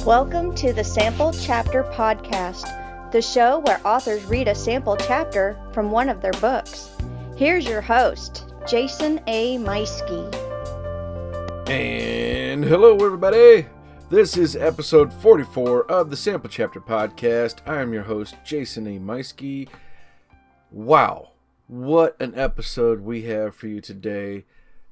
Welcome to the Sample Chapter Podcast, the show where authors read a sample chapter from one of their books. Here's your host, Jason A. Meiske. And hello, everybody. This is episode 44 of the Sample Chapter Podcast. I am your host, Jason A. Meiske. Wow, what an episode we have for you today.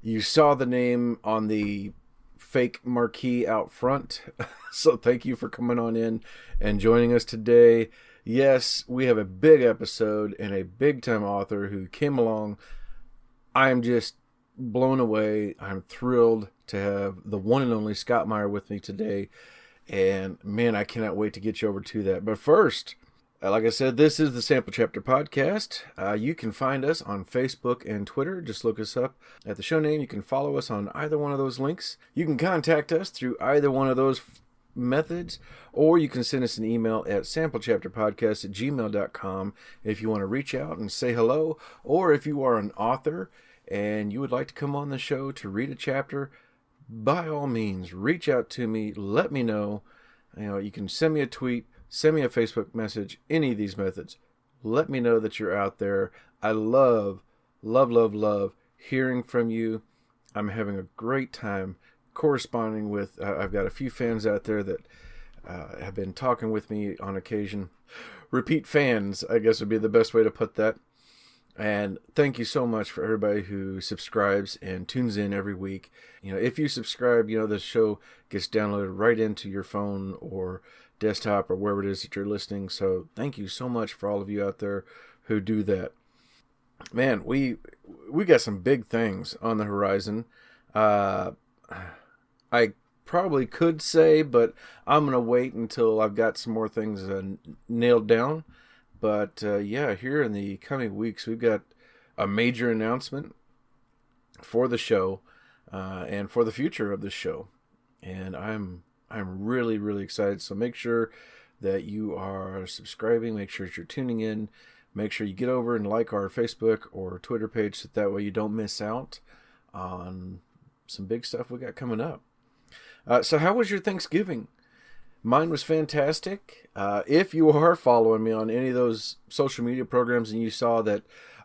You saw the name on the fake marquee out front, so thank you for coming on in and joining us today. Yes, we have a big episode and a big time author who came along. I am just blown away. I'm thrilled to have the one and only Scott Meyer with me today, and man, I cannot wait to get you over to that. But first, like I said, this is the Sample Chapter Podcast. You can find us on Facebook and Twitter. Just look us up at the show name. You can follow us on either one of those links. You can contact us through either one of those methods, or you can send us an email at samplechapterpodcast@gmail.com if you want to reach out and say hello, or if you are an author and you would like to come on the show to read a chapter, by all means, reach out to me. Let me know. You can send me a tweet, send me a Facebook message, any of these methods. Let me know that you're out there. I love hearing from you. I'm having a great time corresponding with, I've got a few fans out there that have been talking with me on occasion. Repeat fans, I guess would be the best way to put that. And thank you so much for everybody who subscribes and tunes in every week. If you subscribe, the show gets downloaded right into your phone or desktop or wherever it is that you're listening. So thank you so much for all of you out there who do that. Man, we got some big things on the horizon. I probably could say, but I'm going to wait until I've got some more things nailed down. But here in the coming weeks, we've got a major announcement for the show and for the future of the show. And I'm really, really excited. So make sure that you are subscribing. Make sure that you're tuning in. Make sure you get over and like our Facebook or Twitter page so that way you don't miss out on some big stuff we got coming up. So how was your Thanksgiving? Mine was fantastic. If you are following me on any of those social media programs and you saw that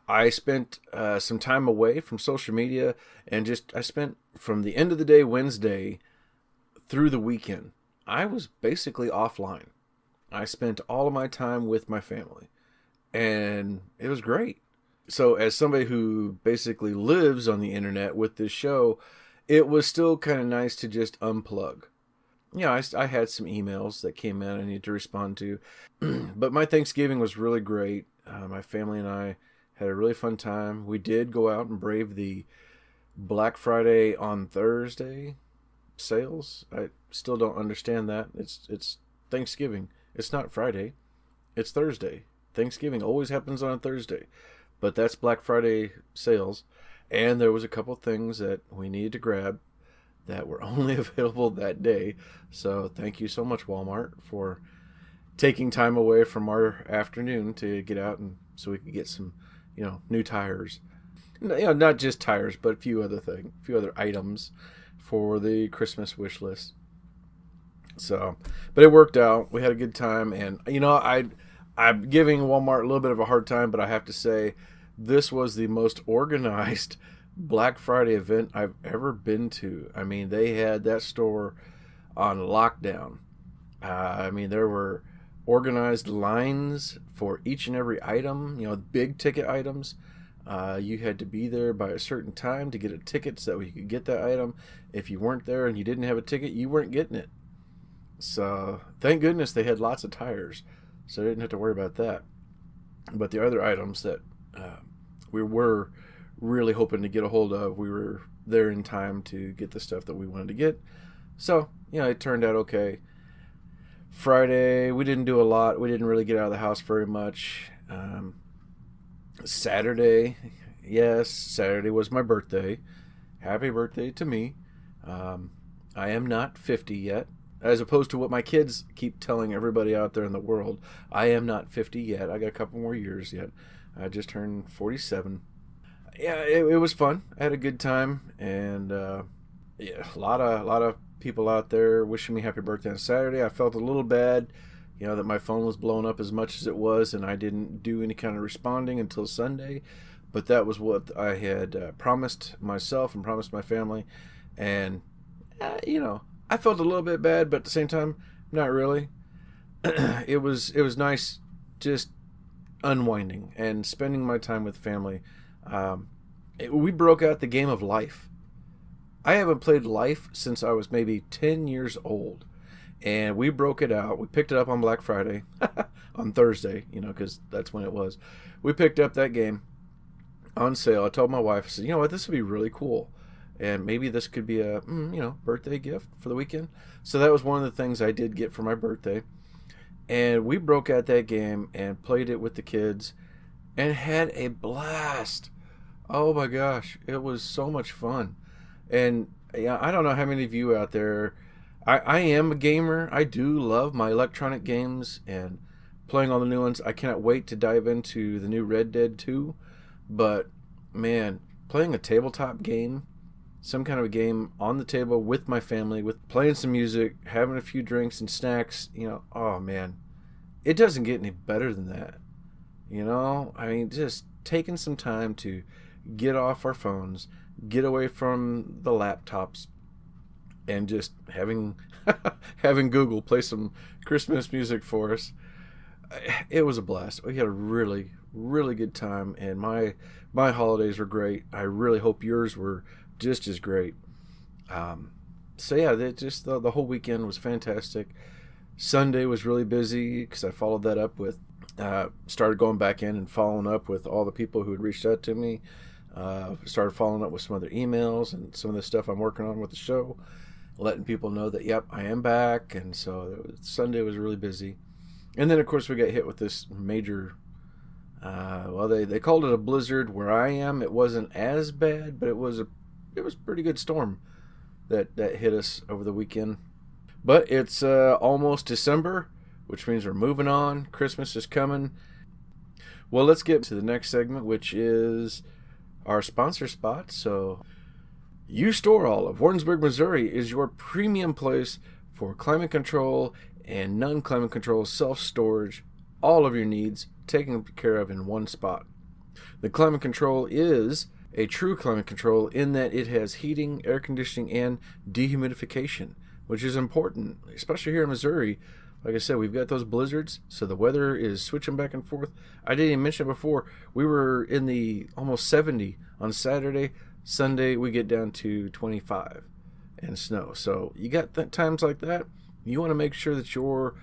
I spent some time away from social media and I spent from the end of the day Wednesday through the weekend, I was basically offline. I spent all of my time with my family, and it was great. So as somebody who basically lives on the internet with this show, it was still kind of nice to just unplug. I had some emails that came in I needed to respond to, but my Thanksgiving was really great. My family and I had a really fun time. We did go out and brave the Black Friday on Thursday sales. I still don't understand that. It's Thanksgiving. It's not Friday. It's Thursday. Thanksgiving always happens on a Thursday, but that's Black Friday sales. And there was a couple things that we needed to grab that were only available that day. So thank you so much, Walmart, for taking time away from our afternoon to get out and so we could get some, new tires. Not just tires, but a few other items for the Christmas wish list. So, but it worked out. We had a good time, and I'm giving Walmart a little bit of a hard time, but I have to say this was the most organized Black Friday event I've ever been to. I mean, they had that store on lockdown. There were organized lines for each and every item, big ticket items. You had to be there by a certain time to get a ticket so that you could get that item. If you weren't there and you didn't have a ticket, you weren't getting it. So thank goodness they had lots of tires, so I didn't have to worry about that. But the other items that we were really hoping to get a hold of, we were there in time to get the stuff that we wanted to get. So, it turned out okay. Friday, we didn't do a lot. We didn't really get out of the house very much. Saturday was my birthday. Happy birthday to me. I am not 50 yet. As opposed to what my kids keep telling everybody out there in the world. I am not 50 yet. I got a couple more years yet. I just turned 47. Yeah, it was fun. I had a good time, and a lot of people out there wishing me happy birthday on Saturday. I felt a little bad, that my phone was blowing up as much as it was, and I didn't do any kind of responding until Sunday. But that was what I had promised myself and promised my family. And, I felt a little bit bad, but at the same time, not really. It was nice just unwinding and spending my time with family. We broke out the game of Life. I haven't played Life since I was maybe 10 years old. And we broke it out. We picked it up on Black Friday, on Thursday, because that's when it was. We picked up that game on sale. I told my wife, I said, you know what, this would be really cool. And maybe this could be a, birthday gift for the weekend. So that was one of the things I did get for my birthday. And we broke out that game and played it with the kids and had a blast. Oh my gosh, it was so much fun. And yeah, I don't know how many of you out there, I am a gamer. I do love my electronic games and playing all the new ones. I cannot wait to dive into the new Red Dead 2. But man, playing a tabletop game, some kind of a game on the table with my family, with playing some music, having a few drinks and snacks, oh man, it doesn't get any better than that. I mean, just taking some time to get off our phones, get away from the laptops, and just having Google play some Christmas music for us. It was a blast. We had a really, really good time, and my holidays were great. I really hope yours were just as great. So yeah, the whole weekend was fantastic. Sunday was really busy because I followed that up with started going back in and following up with all the people who had reached out to me. Started following up with some other emails and some of the stuff I'm working on with the show, letting people know that, yep, I am back. And so Sunday was really busy. And then, of course, we got hit with this major, they called it a blizzard. Where I am, it wasn't as bad, but it was a pretty good storm that hit us over the weekend. But it's almost December, which means we're moving on. Christmas is coming. Well, let's get to the next segment, which is our sponsor spot. So, U-Store All of Warrensburg, Missouri is your premium place for climate control and non-climate control self-storage. All of your needs taken care of in one spot. The climate control is a true climate control in that it has heating, air conditioning, and dehumidification, which is important, especially here in Missouri. Like I said, we've got those blizzards, so the weather is switching back and forth. I didn't even mention before, we were in the almost 70 on Saturday. Sunday, we get down to 25 and snow. So you got times like that. You want to make sure that your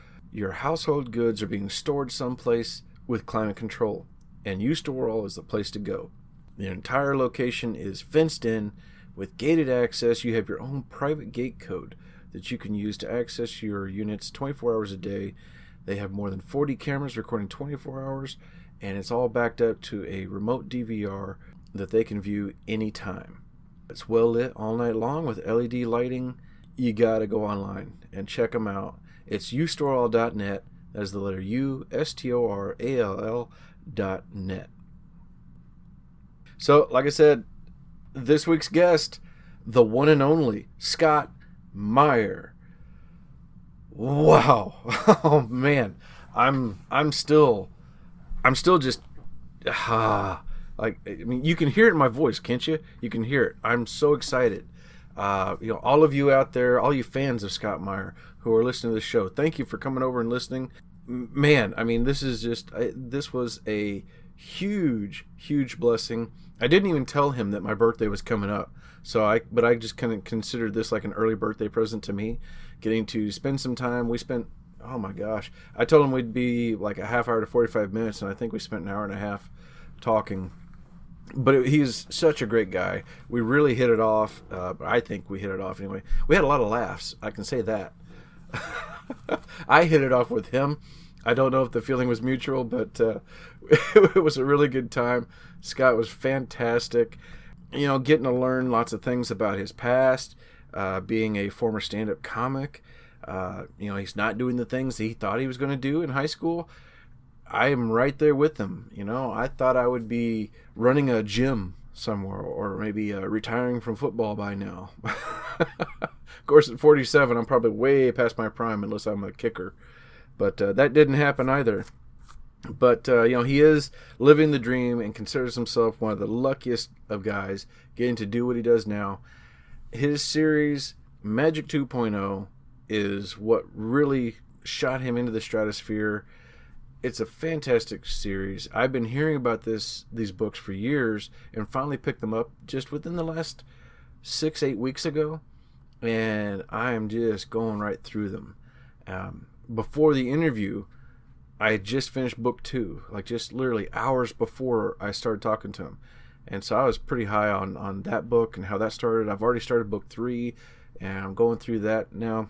household goods are being stored someplace with climate control. And U-Store All is the place to go. The entire location is fenced in with gated access. You have your own private gate code that you can use to access your units 24 hours a day. They have more than 40 cameras recording 24 hours, and it's all backed up to a remote DVR that they can view anytime. It's well lit all night long with LED lighting. You gotta go online and check them out. It's ustoreall.net. That is the letter U, STORALL.net. So, like I said, this week's guest, the one and only Scott Meyer. Wow. Oh man. I'm still just you can hear it in my voice, can't you? You can hear it. I'm so excited. All of you out there, all you fans of Scott Meyer who are listening to the show, thank you for coming over and listening. Man, I mean, this was a huge, huge blessing. I didn't even tell him that my birthday was coming up. But I just kind of considered this like an early birthday present to me, getting to spend some time. We spent, oh my gosh, I told him we'd be like a half hour to 45 minutes, and I think we spent an hour and a half talking. But he's such a great guy. We really hit it off. I think we hit it off anyway. We had a lot of laughs. I can say that. I hit it off with him. I don't know if the feeling was mutual, but it was a really good time. Scott was fantastic. Getting to learn lots of things about his past, being a former stand-up comic. He's not doing the things he thought he was going to do in high school. I am right there with him. I thought I would be running a gym somewhere or maybe retiring from football by now. Of course, at 47, I'm probably way past my prime unless I'm a kicker. But that didn't happen either. But, he is living the dream and considers himself one of the luckiest of guys getting to do what he does now. His series, Magic 2.0, is what really shot him into the stratosphere. It's a fantastic series. I've been hearing about these books for years and finally picked them up just within the last 6-8 weeks ago. And I am just going right through them. Before the interview, I had just finished book 2, like just literally hours before I started talking to him. And so I was pretty high on that book and how that started. I've already started book 3, and I'm going through that now,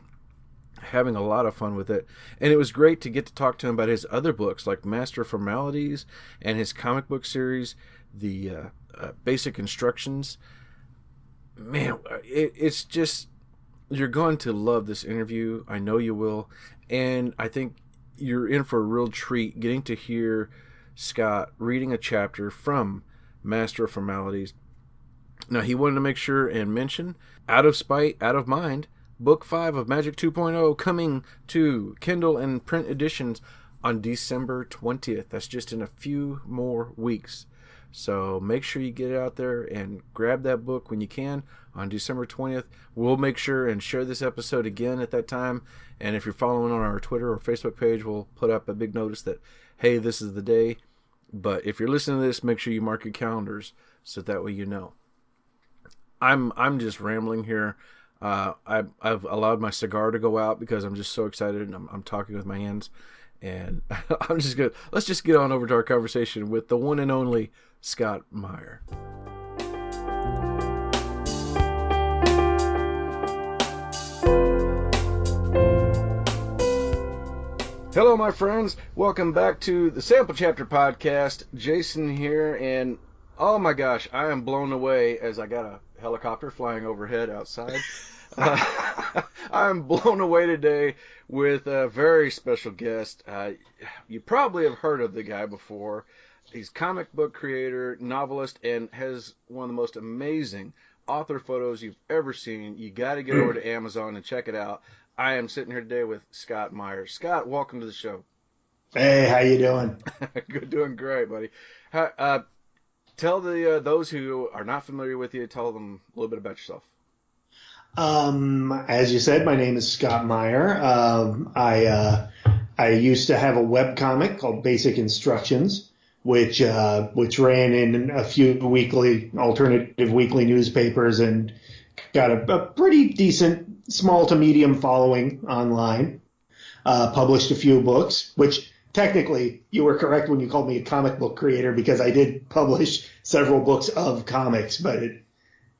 having a lot of fun with it. And it was great to get to talk to him about his other books, like Master Formalities and his comic book series, the Basic Instructions. Man, it's just, you're going to love this interview. I know you will. And I think you're in for a real treat getting to hear Scott reading a chapter from Master of Formalities. Now, he wanted to make sure and mention, out of spite, out of mind, Book 5 of Magic 2.0 coming to Kindle and print editions on December 20th. That's just in a few more weeks. So make sure you get out there and grab that book when you can on December 20th. We'll make sure and share this episode again at that time. And if you're following on our Twitter or Facebook page, we'll put up a big notice that, hey, this is the day. But if you're listening to this, make sure you mark your calendars so that way you know. I'm just rambling here. I've allowed my cigar to go out because I'm just so excited and I'm talking with my hands. And let's just get on over to our conversation with the one and only Scott Meyer. Hello, my friends. Welcome back to the Sample Chapter Podcast. Jason here, and oh my gosh, I am blown away as I got a helicopter flying overhead outside. I'm blown away today with a very special guest. You probably have heard of the guy before. He's comic book creator, novelist, and has one of the most amazing author photos you've ever seen. You got to get over to Amazon and check it out. I am sitting here today with Scott Meyer. Scott, welcome to the show. Hey, how you doing? Good, doing great, buddy. Tell those who are not familiar with you, tell them a little bit about yourself. As you said, my name is Scott Meyer. I used to have a webcomic called Basic Instructions, which ran in a few alternative weekly newspapers and got a pretty decent small to medium following online. Published a few books, which technically you were correct when you called me a comic book creator because I did publish several books of comics, but it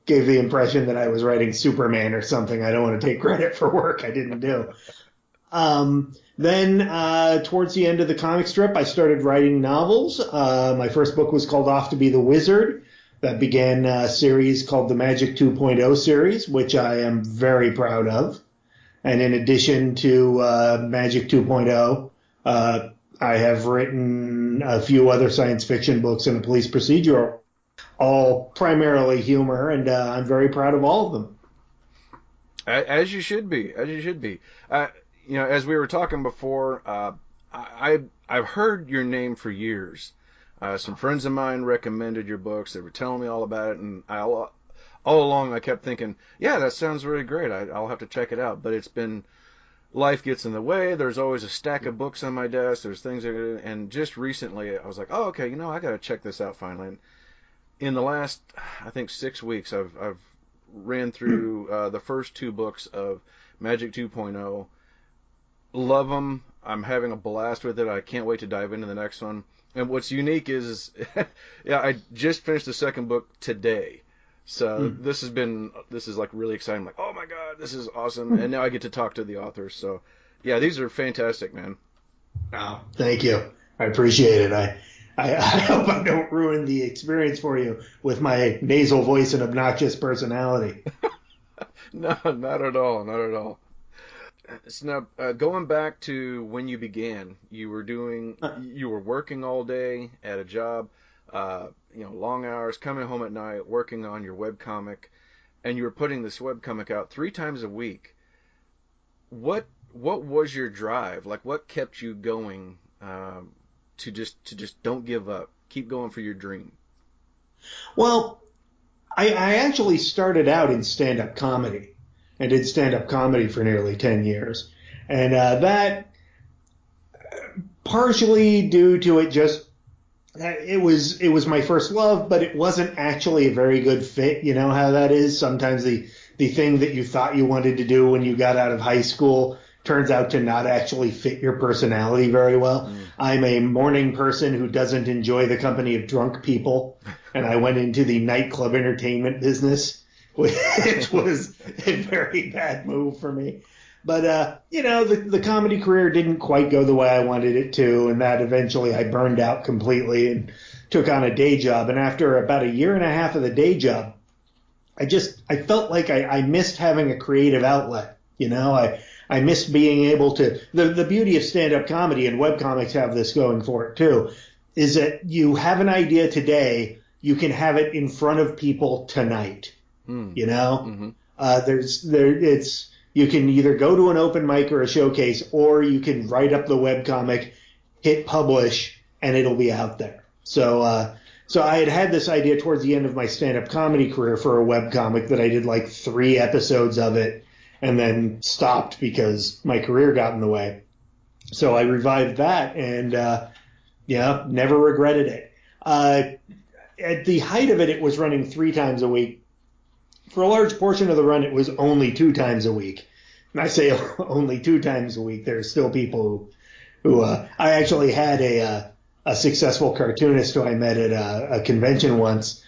gave the impression that I was writing Superman or something. I don't want to take credit for work I didn't do. Then towards the end of the comic strip, I started writing novels. My first book was called Off to Be the Wizard. That began a series called the Magic 2.0 series, which I am very proud of. And in addition to Magic 2.0, I have written a few other science fiction books and a police procedural, all primarily humor, and I'm very proud of all of them. As you should be. As you should be. As we were talking before, I've heard your name for years. Some friends of mine recommended your books. They were telling me all about it, and all along I kept thinking, yeah, that sounds really great. I'll have to check it out. But it's been, life gets in the way. There's always a stack of books on my desk. There's things, and just recently I was like, oh, okay, I got to check this out finally. And in the last, I think, 6 weeks, I've ran through the first 2 books of Magic 2.0. Love them. I'm having a blast with it. I can't wait to dive into the next one. And what's unique is, I just finished the second book today. So this is like really exciting. I'm like, oh my God, this is awesome. And now I get to talk to the authors. So yeah, these are fantastic, man. Oh, thank you. I appreciate it. I hope I don't ruin the experience for you with my nasal voice and obnoxious personality. No, not at all. Not at all. So now, going back to when you began, you were working all day at a job, long hours, coming home at night, working on your webcomic. and you were putting this webcomic out 3 times a week. What was your drive? Like, what kept you going to just don't give up, keep going for your dream? Well, I actually started out in stand-up comedy and did stand-up comedy for nearly 10 years. And that, partially due to it was my first love, but it wasn't actually a very good fit. You know how that is? Sometimes the thing that you thought you wanted to do when you got out of high school turns out to not actually fit your personality very well. I'm a morning person who doesn't enjoy the company of drunk people, and I went into the nightclub entertainment business, which was a very bad move for me. But, the comedy career didn't quite go the way I wanted it to, and that eventually I burned out completely and took on a day job. And after about a year and a half of the day job, I felt like I missed having a creative outlet. I missed being able to, the beauty of stand-up comedy, and webcomics have this going for it too, is that you have an idea today, you can have it in front of people tonight. Mm-hmm. You can either go to an open mic or a showcase, or you can write up the webcomic, hit publish, and it'll be out there. So I had this idea towards the end of my stand-up comedy career for a webcomic that I did like 3 episodes of it and then stopped because my career got in the way. So I revived that and, never regretted it. At the height of it, it was running 3 times a week. For a large portion of the run, it was only 2 times a week. And I say only 2 times a week. There are still people who I actually had a successful cartoonist who I met at a convention once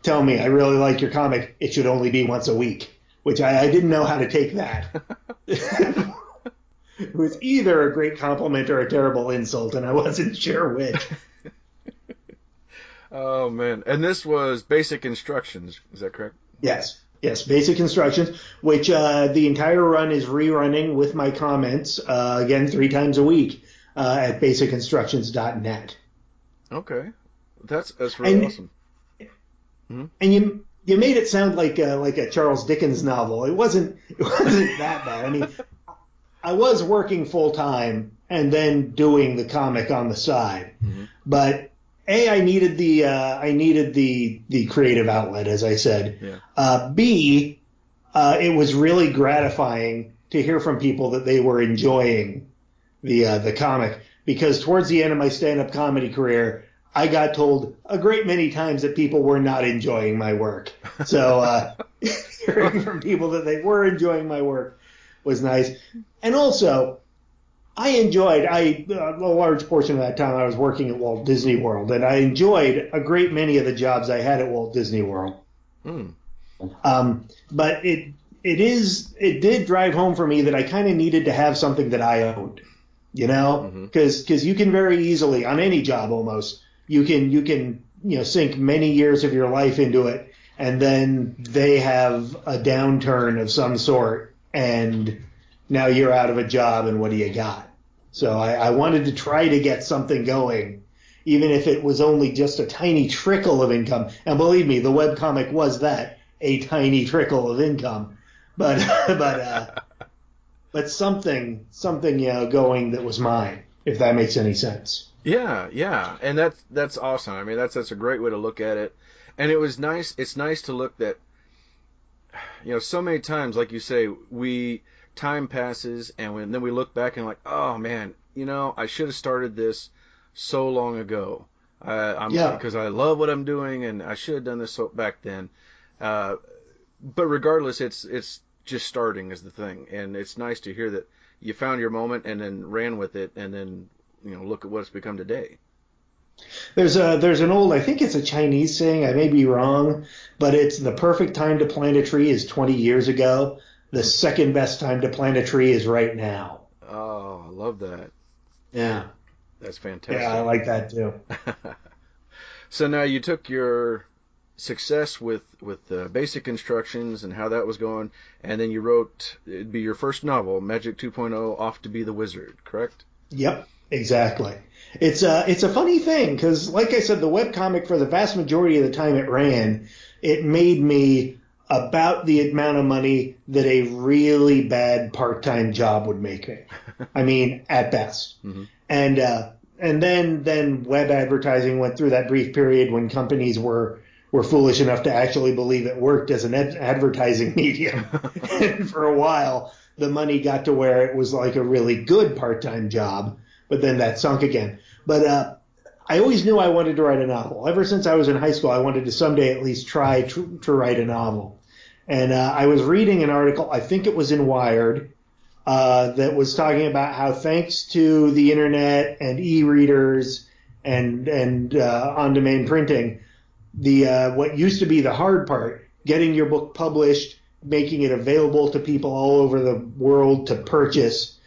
tell me, I really like your comic. It should only be once a week, which I didn't know how to take that. It was either a great compliment or a terrible insult, and I wasn't sure which. Oh, man. And this was Basic Instructions. Is that correct? Yes, Basic Instructions, which the entire run is rerunning with my comments, again, 3 times a week at basicinstructions.net. Okay. That's really awesome. Mm-hmm. And you made it sound like a Charles Dickens novel. It wasn't that bad. I mean, I was working full time and then doing the comic on the side, but I needed the creative outlet, as I said. Yeah. B, it was really gratifying to hear from people that they were enjoying the comic, because towards the end of my stand-up comedy career, I got told a great many times that people were not enjoying my work. So hearing from people that they were enjoying my work was nice. And also, I enjoyed, a large portion of that time I was working at Walt Disney World, and I enjoyed a great many of the jobs I had at Walt Disney World. But it did drive home for me that I kind of needed to have something that I owned, because you can very easily, on any job almost, you can sink many years of your life into it, and then they have a downturn of some sort, and now you're out of a job, and what do you got? So I wanted to try to get something going, even if it was only just a tiny trickle of income. And believe me, the webcomic was that, a tiny trickle of income. But something going that was mine, if that makes any sense. Yeah. And that's awesome. I mean, that's a great way to look at it. And it was nice. It's nice to look that, so many times, like you say, time passes, and then we look back and like, oh man, I should have started this so long ago. Because I love what I'm doing, and I should have done this back then. But regardless, it's just starting is the thing, and it's nice to hear that you found your moment and then ran with it, and then look at what it's become today. There's an old, I think it's a Chinese saying, I may be wrong, but it's the perfect time to plant a tree is 20 years ago. The second best time to plant a tree is right now. Oh, I love that. Yeah. That's fantastic. Yeah, I like that too. So now you took your success with Basic Instructions and how that was going, and then you wrote, it'd be your first novel, Magic 2.0, Off to be the Wizard, correct? Yep, exactly. It's a funny thing, because like I said, the webcomic, for the vast majority of the time it ran, it made me about the amount of money that a really bad part-time job would make me. I mean, at best. Mm-hmm. And then web advertising went through that brief period when companies were foolish enough to actually believe it worked as an advertising medium. And for a while, the money got to where it was like a really good part-time job, but then that sunk again. But I always knew I wanted to write a novel. Ever since I was in high school, I wanted to someday at least try to write a novel. And I was reading an article, I think it was in Wired, that was talking about how thanks to the internet and e-readers and on-demand printing, the what used to be the hard part, getting your book published, making it available to people all over the world to purchase,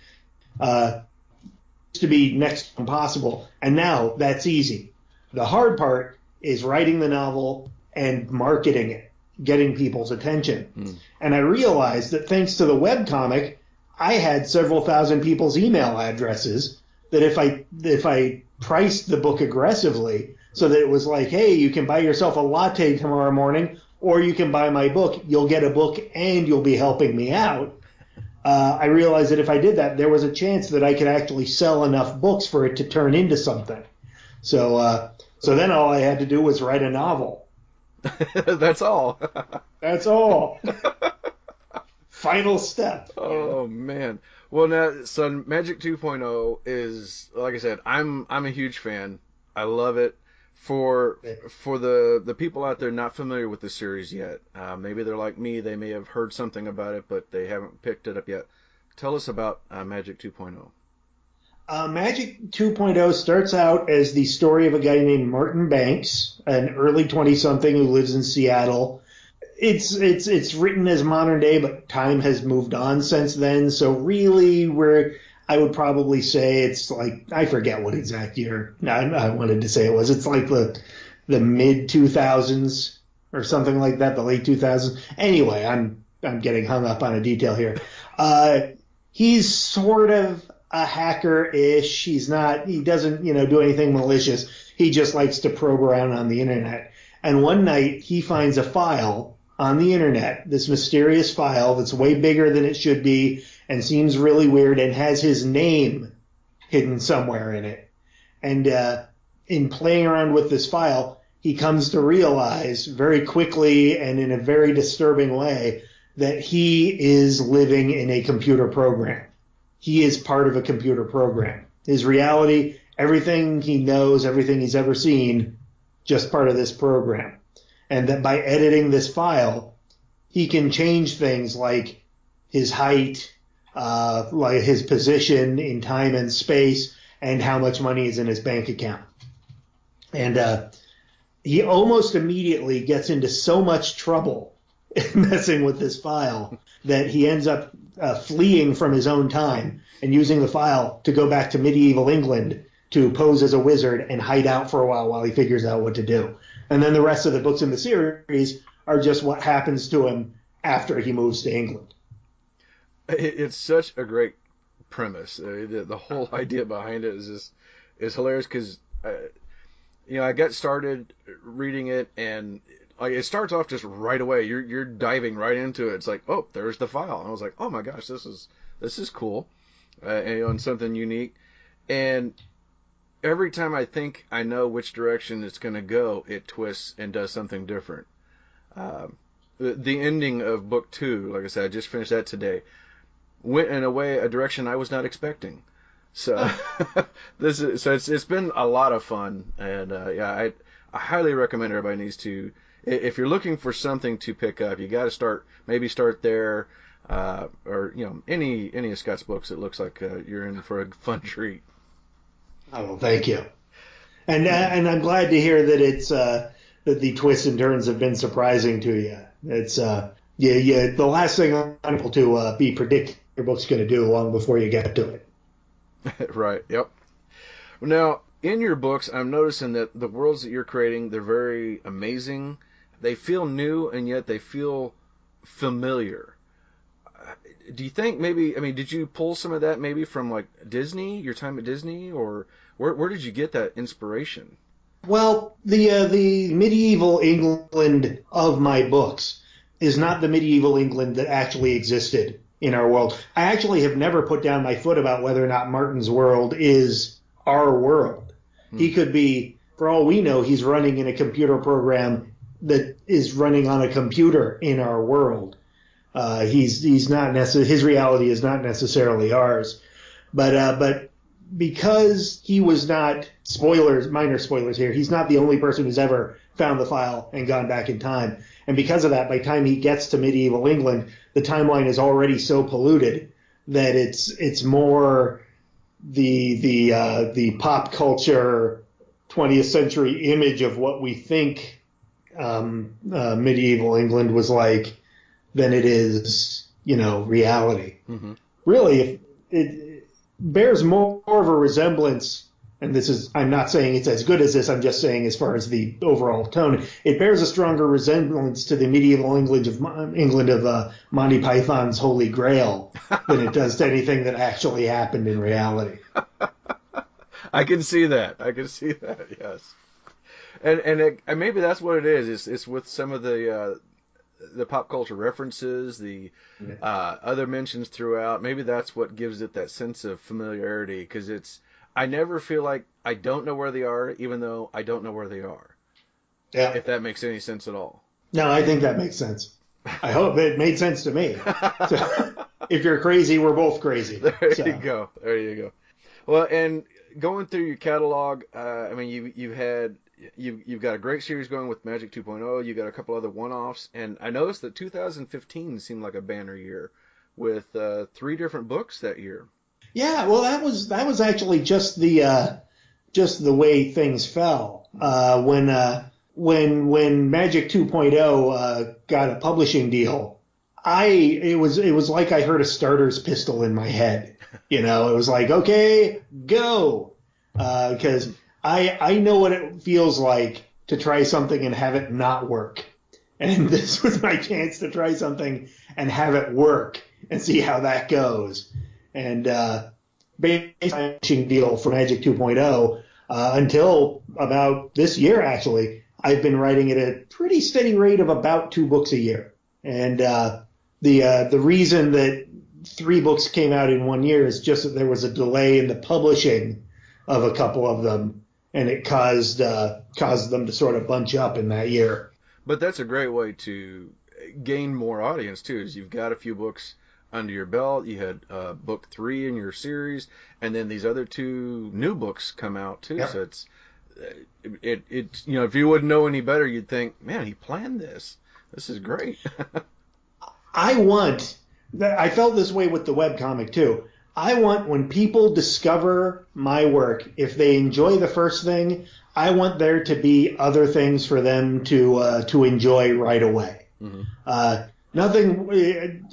used to be next to impossible. And now that's easy. The hard part is writing the novel and marketing it, getting people's attention. And I realized that thanks to the webcomic, I had several thousand people's email addresses that if I priced the book aggressively so that it was like, hey, you can buy yourself a latte tomorrow morning, or you can buy my book, you'll get a book and you'll be helping me out. I realized that if I did that, there was a chance that I could actually sell enough books for it to turn into something. So then all I had to do was write a novel. That's all. That's all. Final step. Oh man. Well, now, so Magic 2.0 is, like I said, I'm a huge fan. I love it. For the people out there not familiar with the series yet, maybe they're like me. They may have heard something about it, but they haven't picked it up yet. Tell us about Magic 2.0. Magic 2.0 starts out as the story of a guy named Martin Banks, an early 20-something who lives in Seattle. It's written as modern day, but time has moved on since then. So really, I would probably say it's like, I forget what exact year I wanted to say it was. It's like the mid 2000s or something like that, the late 2000s. Anyway, I'm getting hung up on a detail here. He's sort of a hacker-ish. He doesn't, do anything malicious. He just likes to probe around on the internet. And one night he finds a file on the internet, this mysterious file that's way bigger than it should be and seems really weird and has his name hidden somewhere in it. And in playing around with this file, he comes to realize very quickly and in a very disturbing way that he is living in a computer program. He is part of a computer program. His reality, everything he knows, everything he's ever seen, just part of this program. And that by editing this file, he can change things like his height, like his position in time and space, and how much money is in his bank account. And he almost immediately gets into so much trouble messing with this file that he ends up fleeing from his own time and using the file to go back to medieval England to pose as a wizard and hide out for a while he figures out what to do. And then the rest of the books in the series are just what happens to him after he moves to England. It's such a great premise. The whole idea behind it is hilarious because, I got started reading it and it starts off just right away. You're diving right into it. It's like, oh, there's the file. And I was like, oh my gosh, this is cool, and something unique. And every time I think I know which direction it's going to go, it twists and does something different. The ending of book 2, like I said, I just finished that today, went in a direction I was not expecting. So it's been a lot of fun, and I highly recommend everybody needs to. If you're looking for something to pick up, you got to start there, or any of Scott's books. It looks like you're in for a fun treat. Oh, thank you. And I'm glad to hear that it's that the twists and turns have been surprising to you. It's the last thing I want people to be predict your book's going to do long before you get to it. Right. Yep. Now, in your books, I'm noticing that the worlds that you're creating, they're very amazing. They feel new, and yet they feel familiar. Do you think did you pull some of that maybe from like Disney, your time at Disney, or where did you get that inspiration? Well, the medieval England of my books is not the medieval England that actually existed in our world. I actually have never put down my foot about whether or not Martin's world is our world. He could be, for all we know, he's running in a computer program that is running on a computer in our world. He's not his reality is not necessarily ours, but because he was not, minor spoilers here, he's not the only person who's ever found the file and gone back in time. And because of that, by the time he gets to medieval England, the timeline is already so polluted that it's more the pop culture 20th century image of what we think medieval England was like than it is, reality. Mm-hmm. Really, it bears more of a resemblance, and I'm not saying it's as good as this, I'm just saying as far as the overall tone, it bears a stronger resemblance to the medieval England of Monty Python's Holy Grail than it does to anything that actually happened in reality. I can see that. Yes. And maybe that's what it is. It's with some of the pop culture references, the other mentions throughout. Maybe that's what gives it that sense of familiarity, because I never feel like I don't know where they are, even though I don't know where they are. Yeah. If that makes any sense at all. No, I think that makes sense. I hope it made sense to me. So, if you're crazy, we're both crazy. There you go. Well, and going through your catalog, you've got a great series going with Magic 2.0. You got a couple other one-offs, and I noticed that 2015 seemed like a banner year with 3 different books that year. Yeah, well, that was actually just the way things fell. When Magic 2.0 got a publishing deal, it was like I heard a starter's pistol in my head. It was like, okay, go, because I know what it feels like to try something and have it not work, and this was my chance to try something and have it work and see how that goes. And basically, deal for Magic 2.0 until about this year, actually, I've been writing at a pretty steady rate of about 2 books a year. And the reason that 3 books came out in 1 year is just that there was a delay in the publishing of a couple of them, and it caused them to sort of bunch up in that year. But that's a great way to gain more audience too. Is you've got a few books under your belt. You had book 3 in your series, and then these other 2 new books come out too. Yep. So it's if you wouldn't know any better, you'd think, man, he planned this. This is great. I felt this way with the webcomic too. I want, when people discover my work, if they enjoy the first thing, I want there to be other things for them to enjoy right away. Mm-hmm. Nothing.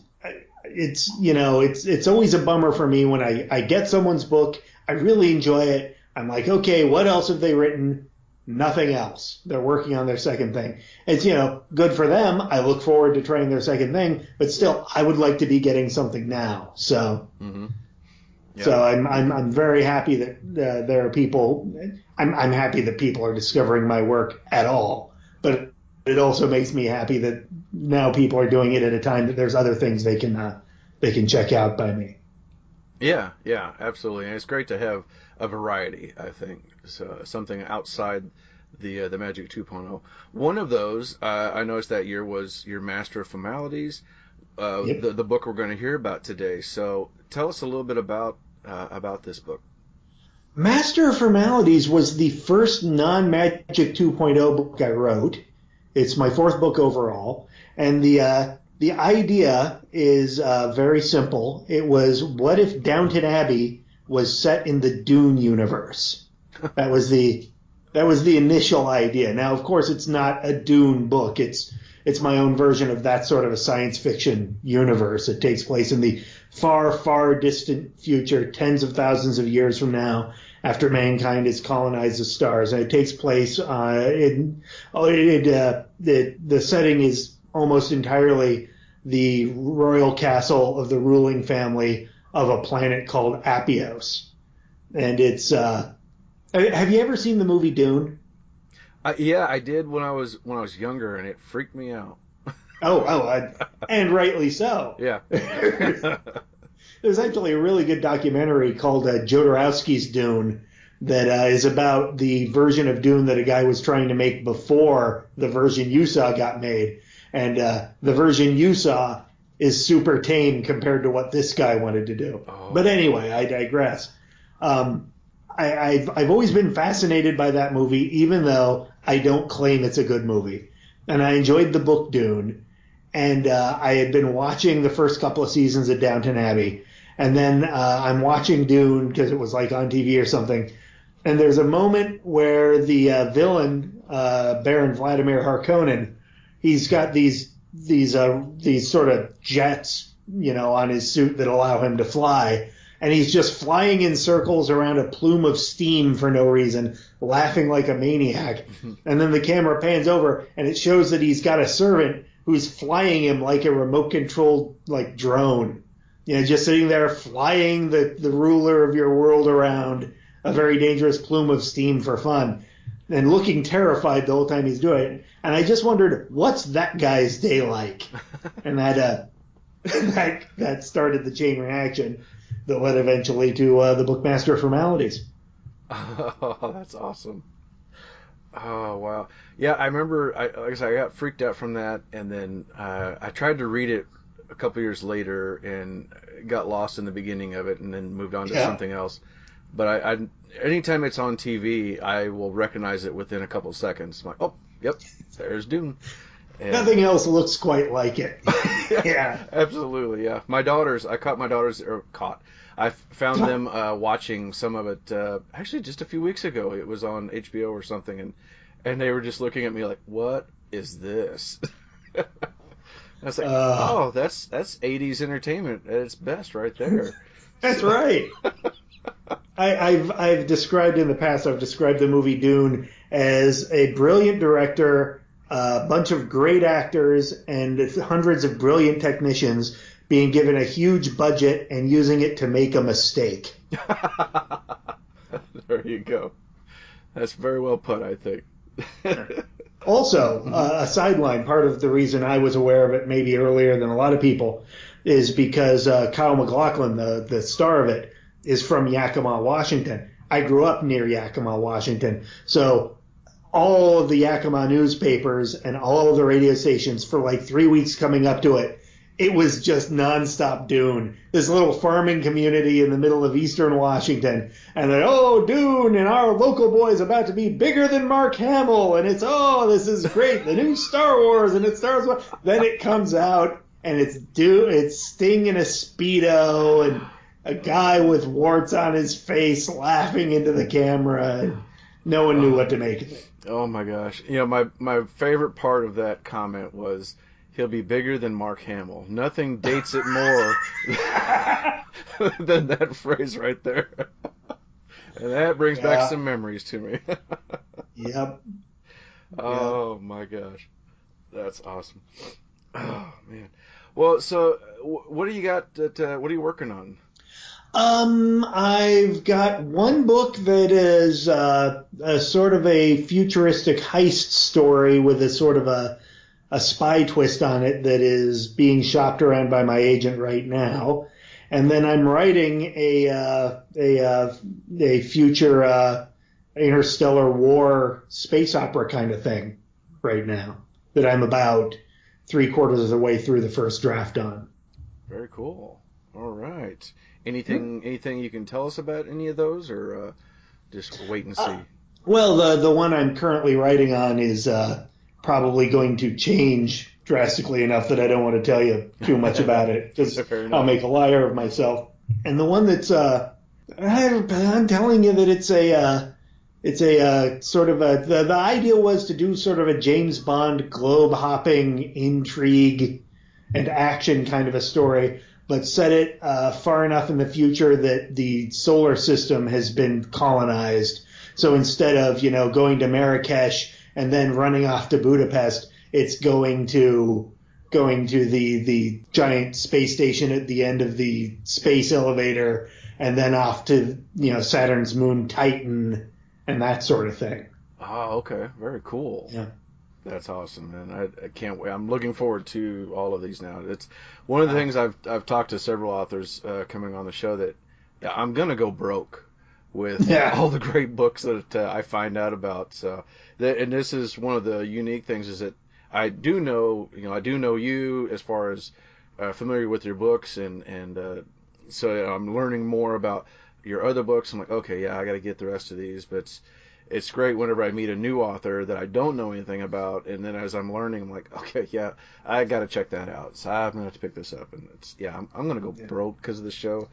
It's always a bummer for me when I get someone's book, I really enjoy it. I'm like, okay, what else have they written? Nothing else. They're working on their second thing. It's, good for them. I look forward to trying their second thing, but still, I would like to be getting something now. So, yeah. So I'm very happy that there are people. I'm happy that people are discovering my work at all, but it also makes me happy that now people are doing it at a time that there's other things they can check out by me. Yeah, absolutely. And it's great to have a variety, I think. So something outside the Magic 2.0. One of those I noticed that year was your Master of Formalities, yep. the book we're going to hear about today. So tell us a little bit about this book. Master of Formalities was the first non-Magic 2.0 book I wrote. It's my 4th book overall, and the idea is very simple. It was, what if Downton Abbey was set in the Dune universe? That was the initial idea. Now, of course, it's not a Dune book. It's my own version of that sort of a science fiction universe. It takes place in the far, far distant future, tens of thousands of years from now, after mankind has colonized the stars. And it takes place the setting is almost entirely the royal castle of the ruling family of a planet called Apios. And it's have you ever seen the movie Dune? Yeah, I did when I was younger, and it freaked me out. And rightly so. Yeah. There's actually a really good documentary called Jodorowsky's Dune that is about the version of Dune that a guy was trying to make before the version you saw got made. And the version you saw is super tame compared to what this guy wanted to do. Oh. But anyway, I digress. I've always been fascinated by that movie, even though I don't claim it's a good movie. And I enjoyed the book Dune. And I had been watching the first couple of seasons of Downton Abbey. And then I'm watching Dune because it was like on TV or something. And there's a moment where the villain, Baron Vladimir Harkonnen, he's got these sort of jets, on his suit that allow him to fly. And he's just flying in circles around a plume of steam for no reason, laughing like a maniac. And then the camera pans over and it shows that he's got a servant who's flying him like a remote-controlled drone. Just sitting there flying the ruler of your world around a very dangerous plume of steam for fun and looking terrified the whole time he's doing it. And I just wondered, what's that guy's day like? And that started the chain reaction that led eventually to the Bookmaster Formalities. Oh, that's awesome. Oh, wow. Yeah, I remember, like I said, I got freaked out from that, and then I tried to read it a couple years later and got lost in the beginning of it and then moved on to something else. But I anytime it's on TV, I will recognize it within a couple of seconds. I'm like, oh, yep, there's Dune. And nothing else looks quite like it. Yeah. Absolutely, yeah. I found them watching some of it, actually just a few weeks ago. It was on HBO or something, and they were just looking at me like, what is this? I was like, oh, that's 80s entertainment at its best right there. That's right. I've described in the past, I've described the movie Dune as a brilliant director, a bunch of great actors, and hundreds of brilliant technicians being given a huge budget and using it to make a mistake. There you go. That's very well put, I think. Also, a sideline, part of the reason I was aware of it maybe earlier than a lot of people is because Kyle MacLachlan, the star of it, is from Yakima, Washington. I grew up near Yakima, Washington. So all of the Yakima newspapers and all of the radio stations for like 3 weeks coming up to it, it was just nonstop Dune. This little farming community in the middle of eastern Washington. And then, oh, Dune, and our local boy is about to be bigger than Mark Hamill. And it's, oh, this is great. The new Star Wars, and it stars. Then it comes out, and it's Sting in a Speedo, and a guy with warts on his face laughing into the camera. And no one knew what to make of it. Oh, my gosh. My favorite part of that comment was, he'll be bigger than Mark Hamill. Nothing dates it more than that phrase right there. And that brings back some memories to me. Yep. Oh, my gosh. That's awesome. Oh, man. Well, so what do you got? What are you working on? I've got one book that is a sort of a futuristic heist story with a sort of a spy twist on it that is being shopped around by my agent right now. And then I'm writing a future interstellar war space opera kind of thing right now that I'm about 3/4 of the way through the first draft on. Very cool. All right. Anything you can tell us about any of those, or just wait and see? Well, the one I'm currently writing on is probably going to change drastically enough that I don't want to tell you too much about it, because I'll make a liar of myself. And the one that's I'm telling you that it's a sort of the idea was to do sort of a James Bond globe hopping intrigue and action kind of a story, but set it far enough in the future that the solar system has been colonized. So instead of going to Marrakesh and then running off to Budapest, it's going to the giant space station at the end of the space elevator, and then off to Saturn's moon Titan and that sort of thing. Oh, okay, very cool. Yeah. That's awesome, man. I can't wait. I'm looking forward to all of these now. It's one of the things I've talked to several authors coming on the show that I'm gonna go broke with Yeah. all the great books that I find out about. So, and this is one of the unique things is that I do know, I do know you as far as familiar with your books, and so I'm learning more about your other books. I'm like, okay, yeah, I got to get the rest of these, but it's great whenever I meet a new author that I don't know anything about, and then as I'm learning, I'm like, okay, yeah, I got to check that out. So I'm gonna have to pick this up, and I'm gonna go broke because of the show,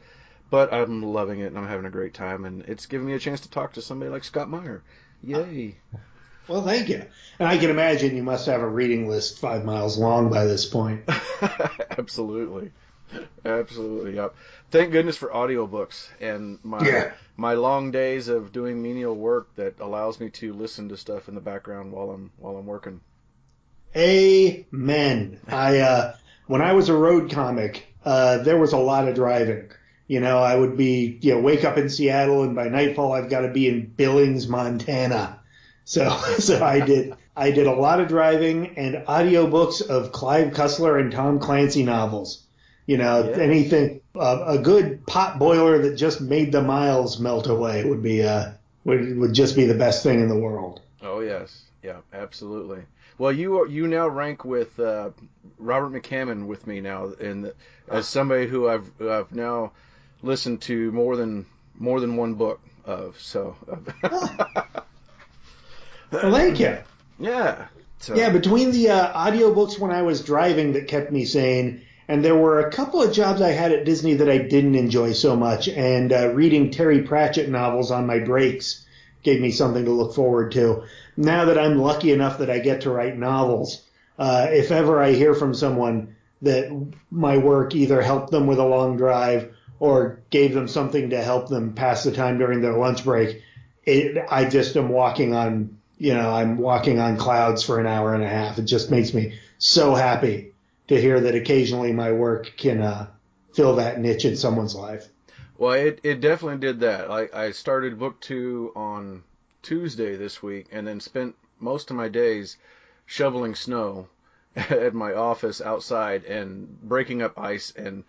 but I'm loving it and I'm having a great time, and it's giving me a chance to talk to somebody like Scott Meyer. Yay! Well, thank you. And I can imagine you must have a reading list 5 miles long by this point. Absolutely. Absolutely, yep. Thank goodness for audiobooks and my long days of doing menial work that allows me to listen to stuff in the background while I'm working. Amen. When I was a road comic, there was a lot of driving. I would be, wake up in Seattle, and by nightfall I've got to be in Billings, Montana. So I did a lot of driving and audiobooks of Clive Cussler and Tom Clancy novels. Anything, a good pot boiler that just made the miles melt away would just be the best thing in the world. Oh yes, yeah, absolutely. Well, you now rank with Robert McCammon with me now, as somebody who I've now listened to more than one book of. So. Well, thank you. Yeah. So. Yeah, between the audiobooks when I was driving that kept me sane, and there were a couple of jobs I had at Disney that I didn't enjoy so much, and reading Terry Pratchett novels on my breaks gave me something to look forward to. Now that I'm lucky enough that I get to write novels, if ever I hear from someone that my work either helped them with a long drive or gave them something to help them pass the time during their lunch break, I just am walking on, I'm walking on clouds for an hour and a half. It just makes me so happy to hear that occasionally my work can fill that niche in someone's life. Well, it definitely did that. I started book 2 on Tuesday this week, and then spent most of my days shoveling snow at my office outside and breaking up ice. And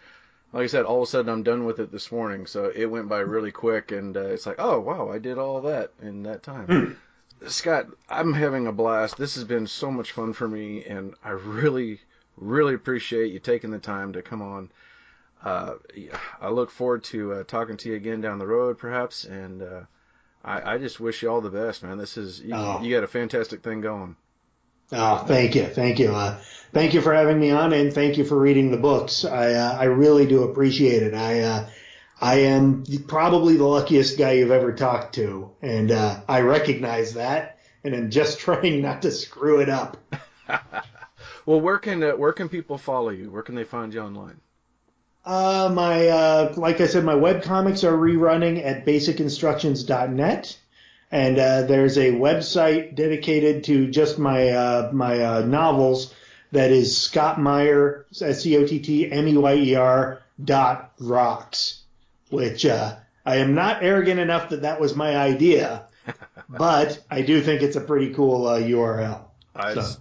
like I said, all of a sudden I'm done with it this morning. So it went by really quick, and it's like, oh wow, I did all that in that time. Scott, I'm having a blast. This has been so much fun for me, and I really appreciate you taking the time to come on. I look forward to talking to you again down the road, perhaps, and I just wish you all the best, man. This is you got a fantastic thing going. Oh, thank you. Thank you for having me on, and thank you for reading the books. I really do appreciate it. I am probably the luckiest guy you've ever talked to, and I recognize that, and I'm just trying not to screw it up. Well, where can people follow you? Where can they find you online? Like I said, my webcomics are rerunning at basicinstructions.net. And there's a website dedicated to just my novels that is Scott Meyer, ScottMeyer.rocks, which I am not arrogant enough that was my idea, but I do think it's a pretty cool URL.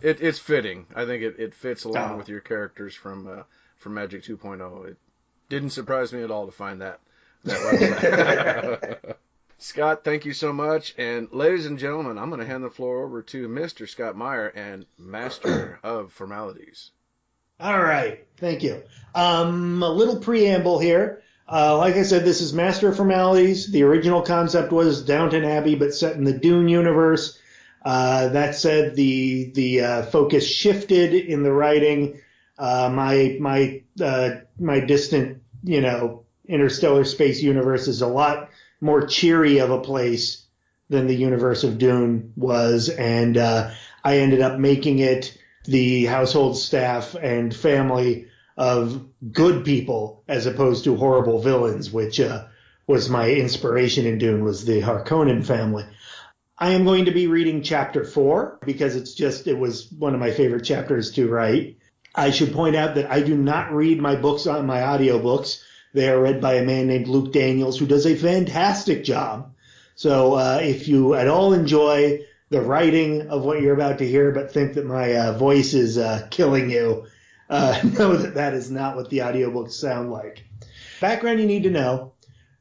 It's fitting. I think it fits along with your characters from Magic 2.0. It didn't surprise me at all to find that website. Scott, thank you so much. And ladies and gentlemen, I'm going to hand the floor over to Mr. Scott Meyer and Master of Formalities. All right. Thank you. A little preamble here. Like I said, this is Master of Formalities. The original concept was Downton Abbey, but set in the Dune universe. That said, the focus shifted in the writing. My distant, interstellar space universe is a lot more cheery of a place than the universe of Dune was, and I ended up making it the household staff and family of good people as opposed to horrible villains, which was my inspiration in Dune, was the Harkonnen family. I am going to be reading chapter 4 because it was one of my favorite chapters to write. I should point out that I do not read my books on my audiobooks. They are read by a man named Luke Daniels, who does a fantastic job. So if you at all enjoy the writing of what you're about to hear, but think that my voice is killing you, know that that is not what the audiobooks sound like. Background you need to know.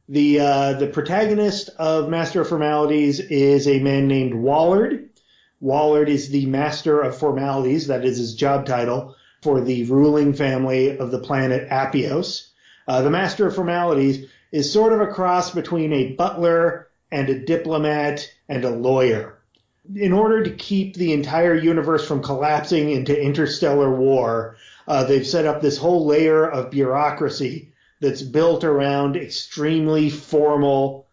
The protagonist of Master of Formalities is a man named Wallard. Wallard is the Master of Formalities, that is his job title, for the ruling family of the planet Apios. The Master of Formalities is sort of a cross between a butler and a diplomat and a lawyer. In order to keep the entire universe from collapsing into interstellar war, they've set up this whole layer of bureaucracy that's built around extremely formal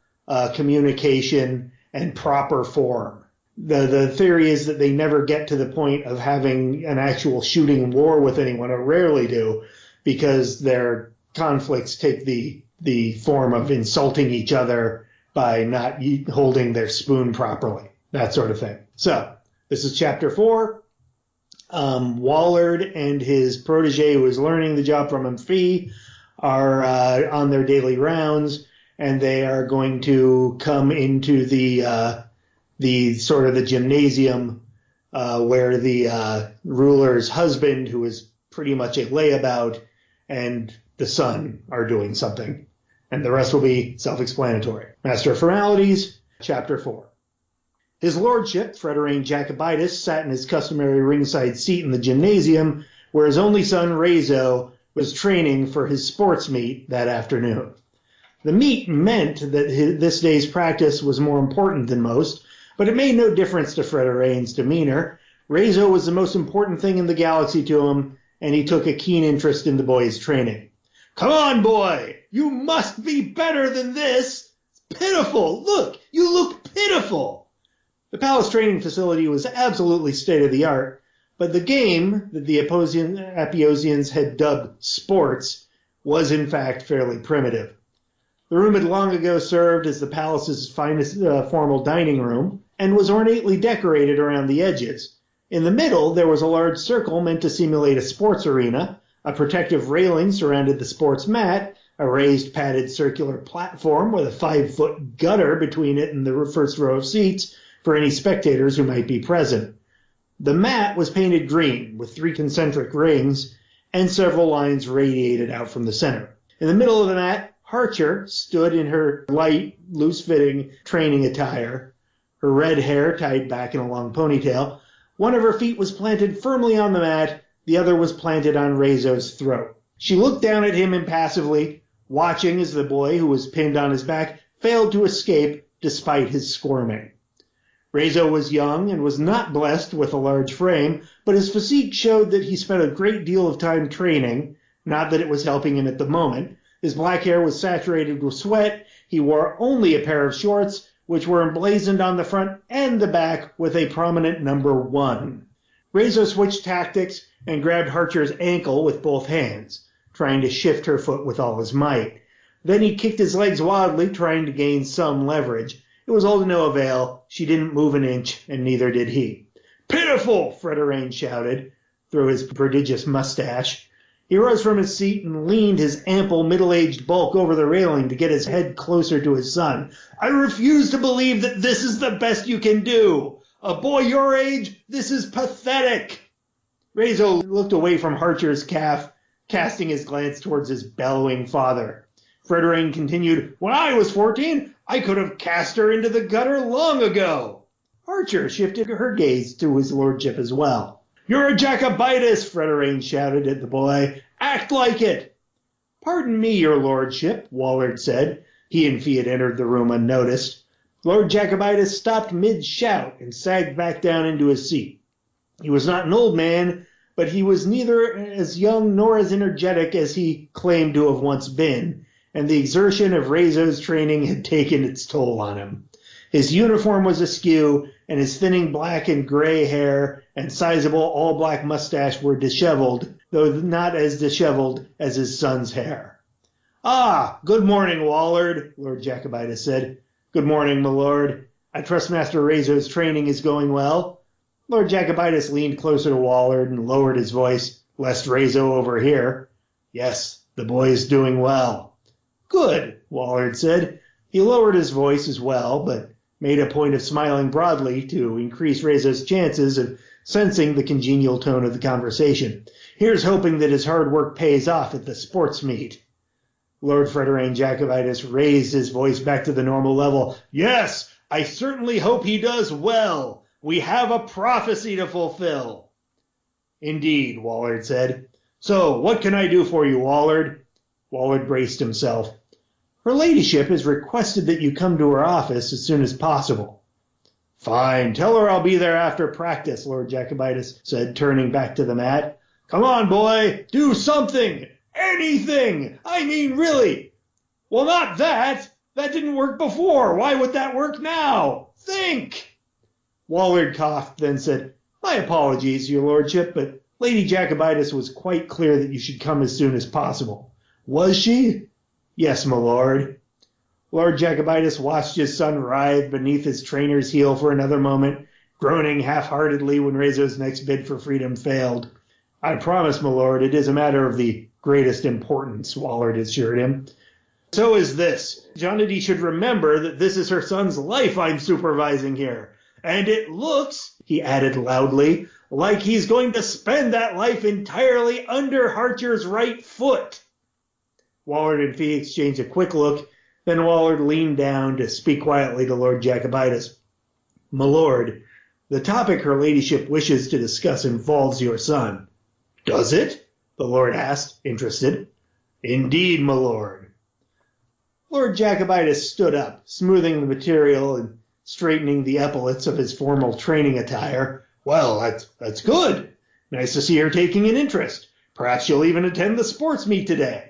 communication and proper form. The theory is that they never get to the point of having an actual shooting war with anyone, or rarely do, because their conflicts take the form of insulting each other by not holding their spoon properly. That sort of thing. So, this is chapter 4. Wallard and his protege, who is learning the job from him, Fee, are on their daily rounds, and they are going to come into the sort of the gymnasium where the ruler's husband, who is pretty much a layabout, and the son are doing something. And the rest will be self-explanatory. Master of Formalities, chapter 4. His lordship, Frederain Jacobitis, sat in his customary ringside seat in the gymnasium, where his only son, Rezo, was training for his sports meet that afternoon. The meet meant that this day's practice was more important than most, but it made no difference to Frederain's demeanor. Rezo was the most important thing in the galaxy to him, and he took a keen interest in the boy's training. "Come on, boy! You must be better than this! It's pitiful! Look! You look pitiful!" The palace training facility was absolutely state-of-the-art, but the game that the Apiosians had dubbed sports was in fact fairly primitive. The room had long ago served as the palace's finest formal dining room, and was ornately decorated around the edges. In the middle there was a large circle meant to simulate a sports arena. A protective railing surrounded the sports mat, a raised padded circular platform with a 5-foot gutter between it and the first row of seats for any spectators who might be present. The mat was painted green with 3 concentric rings, and several lines radiated out from the center. In the middle of the mat, Harcher stood in her light, loose-fitting training attire, her red hair tied back in a long ponytail. One of her feet was planted firmly on the mat, the other was planted on Rezo's throat. She looked down at him impassively, watching as the boy, who was pinned on his back, failed to escape despite his squirming. Rezo was young and was not blessed with a large frame, but his physique showed that he spent a great deal of time training, not that it was helping him at the moment. His black hair was saturated with sweat. He wore only a pair of shorts, which were emblazoned on the front and the back with a prominent number 1. Rezo switched tactics and grabbed Harcher's ankle with both hands, trying to shift her foot with all his might. Then he kicked his legs wildly, trying to gain some leverage. It was all to no avail. She didn't move an inch, and neither did he. "Pitiful!" Frederain shouted through his prodigious mustache. He rose from his seat and leaned his ample middle-aged bulk over the railing to get his head closer to his son. "I refuse to believe that this is the best you can do. A boy your age, this is pathetic." Rezo looked away from Harcher's calf, casting his glance towards his bellowing father. Frederain continued, "When I was 14, I could have cast her into the gutter long ago." Harcher shifted her gaze to his lordship as well. "You're a Jacobitis," Frederain shouted at the boy. "Act like it." "Pardon me, your lordship," Wallard said. He and Fee had entered the room unnoticed. Lord Jacobitis stopped mid-shout and sagged back down into his seat. He was not an old man, but he was neither as young nor as energetic as he claimed to have once been, and the exertion of Rezo's training had taken its toll on him. His uniform was askew, and his thinning black and gray hair and sizable all-black mustache were disheveled, though not as disheveled as his son's hair. "Ah, good morning, Wallard," Lord Jacobitis said. "Good morning, my lord. I trust Master Rezo's training is going well." Lord Jacobitis leaned closer to Wallard and lowered his voice, lest Rezo overhear. "Yes, the boy is doing well." "Good," Wallard said. He lowered his voice as well, but made a point of smiling broadly to increase Rezo's chances of sensing the congenial tone of the conversation. Here's hoping that his hard work pays off at the sports meet. Lord Frederain Jacobitis raised his voice back to the normal level. Yes, I certainly hope he does well. We have a prophecy to fulfill. Indeed, Wallard said. So, what can I do for you, Wallard? Wallard braced himself. Her ladyship has requested that you come to her office as soon as possible. Fine, tell her I'll be there after practice, Lord Jacobitis said, turning back to the mat. Come on, boy, do something, anything, I mean really. Well, not that. That didn't work before. Why would that work now? Think. Wallard coughed, then said, My apologies, your lordship, but Lady Jacobitis was quite clear that you should come as soon as possible. Was she? Yes, my lord. Lord Jacobitis watched his son writhe beneath his trainer's heel for another moment, groaning half-heartedly when Rezo's next bid for freedom failed. I promise, my lord, it is a matter of the greatest importance, Wallard assured him. So is this. Johnny should remember that this is her son's life I'm supervising here. And it looks, he added loudly, like he's going to spend that life entirely under Harcher's right foot. Wallard and Fee exchanged a quick look, then Wallard leaned down to speak quietly to Lord Jacobitis. My lord, the topic her ladyship wishes to discuss involves your son. Does it? The lord asked, interested. Indeed, my lord. Lord Jacobitis stood up, smoothing the material and straightening the epaulets of his formal training attire. Well, that's good. Nice to see her taking an interest. Perhaps she'll even attend the sports meet today.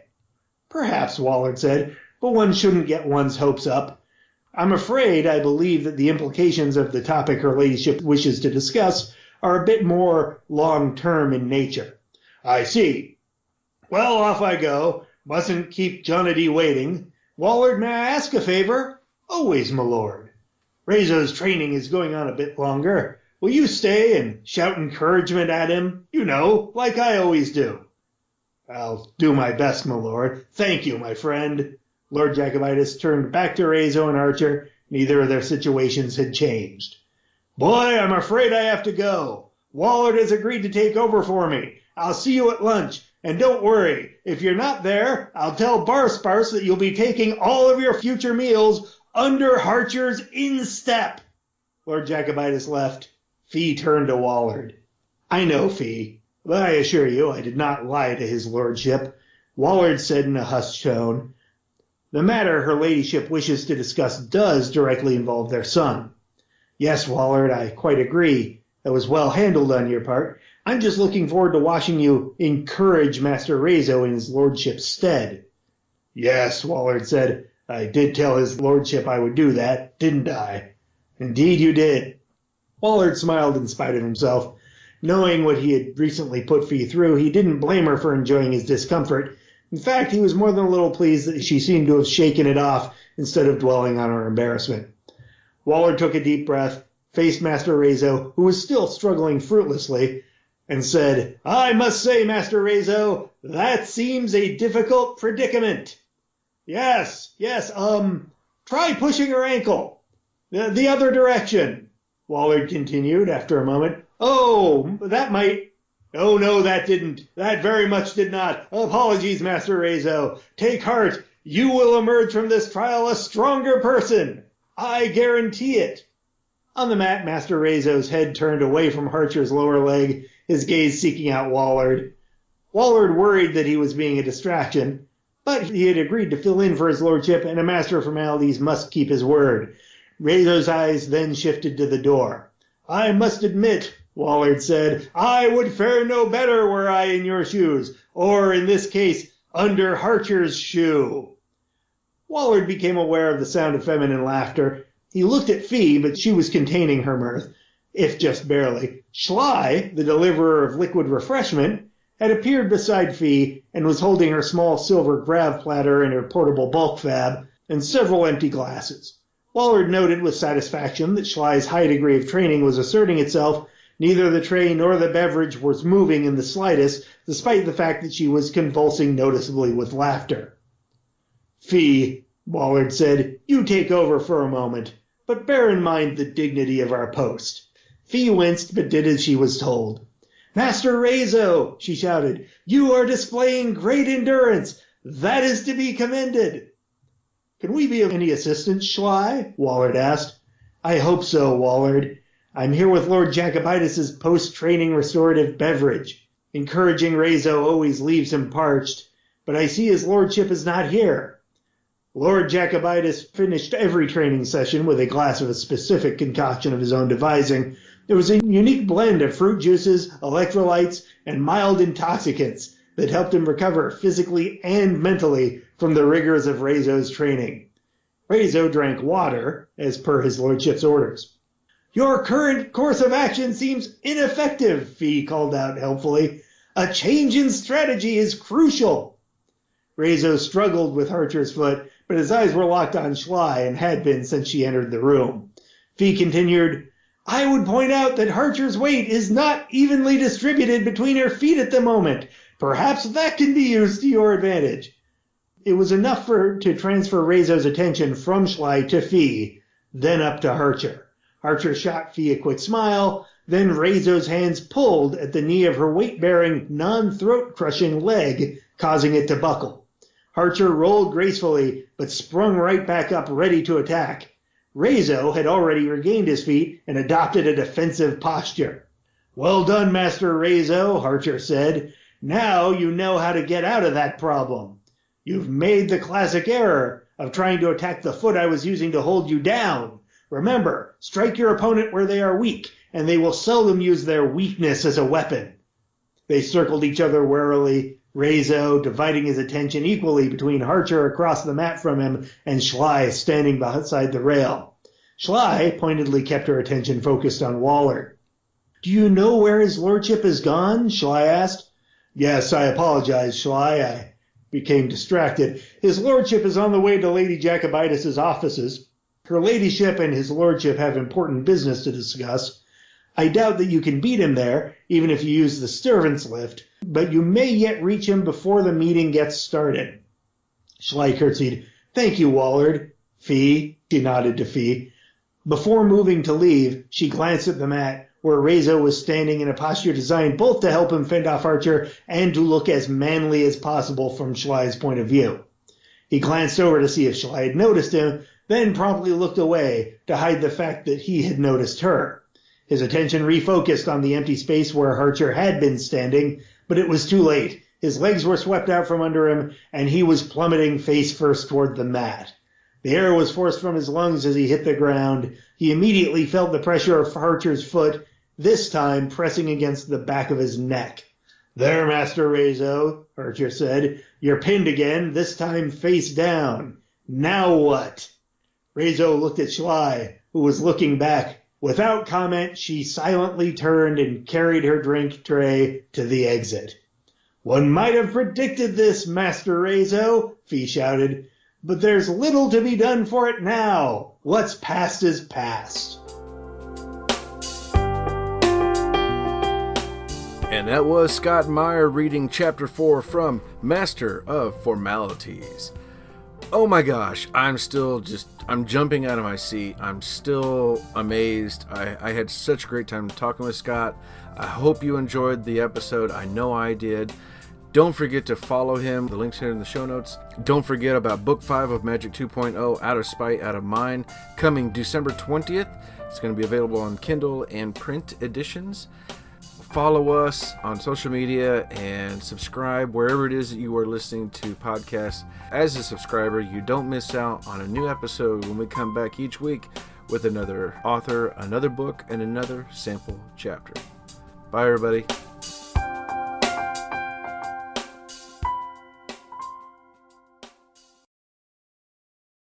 Perhaps, Wallard said, but one shouldn't get one's hopes up. I'm afraid I believe that the implications of the topic her ladyship wishes to discuss are a bit more long-term in nature. I see. Well, off I go. Mustn't keep Johnny waiting. Wallard, may I ask a favor? Always, my lord. Rezo's training is going on a bit longer. Will you stay and shout encouragement at him? You know, like I always do. I'll do my best, my lord. Thank you, my friend. Lord Jacobitis turned back to Rezo and Archer. Neither of their situations had changed. Boy, I'm afraid I have to go. Wallard has agreed to take over for me. I'll see you at lunch. And don't worry, if you're not there, I'll tell Barspars that you'll be taking all of your future meals under Harcher's instep. Lord Jacobitis left. Fee turned to Wallard. I know, Fee, but I assure you I did not lie to his lordship. Wallard said in a hushed tone, The matter her ladyship wishes to discuss does directly involve their son. Yes, Wallard, I quite agree. That was well handled on your part. I'm just looking forward to watching you encourage Master Rezo in his lordship's stead. Yes, Wallard said. I did tell his lordship I would do that, didn't I? Indeed you did. Wallard smiled in spite of himself. Knowing what he had recently put Fee through, he didn't blame her for enjoying his discomfort. In fact, he was more than a little pleased that she seemed to have shaken it off instead of dwelling on her embarrassment. Wallard took a deep breath, faced Master Rezo, who was still struggling fruitlessly, and said, I must say, Master Rezo, that seems a difficult predicament. Yes, try pushing her ankle. The other direction, Wallard continued after a moment. Oh, that might... Oh, no, that didn't. That very much did not. Apologies, Master Rezo. Take heart. You will emerge from this trial a stronger person. I guarantee it. On the mat, Master Rezo's head turned away from Harcher's lower leg, his gaze seeking out Wallard. Wallard worried that he was being a distraction, but he had agreed to fill in for his lordship, and a master of formalities must keep his word. Rezo's eyes then shifted to the door. I must admit, Wallard said, I would fare no better were I in your shoes, or in this case, under Harcher's shoe. Wallard became aware of the sound of feminine laughter. He looked at Fee, but she was containing her mirth, if just barely. Schley, the deliverer of liquid refreshment, had appeared beside Fee and was holding her small silver grav platter and her portable bulk fab and several empty glasses. Wallard noted with satisfaction that Schley's high degree of training was asserting itself. Neither the tray nor the beverage was moving in the slightest, despite the fact that she was convulsing noticeably with laughter. Fee, Wallard said, you take over for a moment. but bear in mind the dignity of our post. Fee winced, but did as she was told. Master Rezo, she shouted, you are displaying great endurance. That is to be commended. Can we be of any assistance, Schley? Wallard asked. I hope so, Wallard. I'm here with Lord Jacobitus's post-training restorative beverage. Encouraging Rezo always leaves him parched, but I see his lordship is not here. Lord Jacobitus finished every training session with a glass of a specific concoction of his own devising. It was a unique blend of fruit juices, electrolytes, and mild intoxicants that helped him recover physically and mentally from the rigors of Rezo's training. Rezo drank water, as per his lordship's orders. Your current course of action seems ineffective, Fee called out helpfully. A change in strategy is crucial. Rezo struggled with Archer's foot, but his eyes were locked on Schley and had been since she entered the room. Fee continued, I would point out that Archer's weight is not evenly distributed between her feet at the moment. Perhaps that can be used to your advantage. It was enough to transfer Rezo's attention from Schley to Fee, then up to Archer. Archer shot Fee a quick smile, then Rezo's hands pulled at the knee of her weight-bearing, non-throat-crushing leg, causing it to buckle. Archer rolled gracefully, but sprung right back up, ready to attack. Rezo had already regained his feet and adopted a defensive posture. Well done, Master Rezo, Archer said. Now you know how to get out of that problem. You've made the classic error of trying to attack the foot I was using to hold you down. Remember, strike your opponent where they are weak, and they will seldom use their weakness as a weapon. They circled each other warily, Rezo dividing his attention equally between Archer across the mat from him and Schley standing beside the rail. Schley pointedly kept her attention focused on Waller. Do you know where his lordship has gone? Schley asked. Yes, I apologize, Schley. I became distracted. His lordship is on the way to Lady Jacobitus's offices. Her ladyship and his lordship have important business to discuss. I doubt that you can beat him there, even if you use the servants' lift, but you may yet reach him before the meeting gets started. Schley curtsied. Thank you, Wallard. Fee, she nodded to Fee. Before moving to leave, she glanced at the mat, where Rezo was standing in a posture designed both to help him fend off Archer and to look as manly as possible from Schley's point of view. He glanced over to see if Schley had noticed him, then promptly looked away to hide the fact that he had noticed her. His attention refocused on the empty space where Archer had been standing, but it was too late. His legs were swept out from under him, and he was plummeting face first toward the mat. The air was forced from his lungs as he hit the ground. He immediately felt the pressure of Archer's foot, this time pressing against the back of his neck. There, Master Rezo, Archer said. You're pinned again, this time face down. Now what? Rezo looked at Schley, who was looking back. Without comment, she silently turned and carried her drink tray to the exit. One might have predicted this, Master Rezo, Fee shouted, but there's little to be done for it now. What's past is past. And that was Scott Meyer reading Chapter 4 from Master of Formalities. Oh my gosh, I'm jumping out of my seat. I'm still amazed. I had such a great time talking with Scott. I hope you enjoyed the episode. I know I did. Don't forget to follow him. The link's here in the show notes. Don't forget about Book 5 of Magic 2.0, Out of Spite, Out of Mind, coming December 20th. It's going to be available on Kindle and print editions. Follow us on social media and subscribe wherever it is that you are listening to podcasts. As a subscriber, you don't miss out on a new episode when we come back each week with another author, another book, and another sample chapter. Bye, everybody.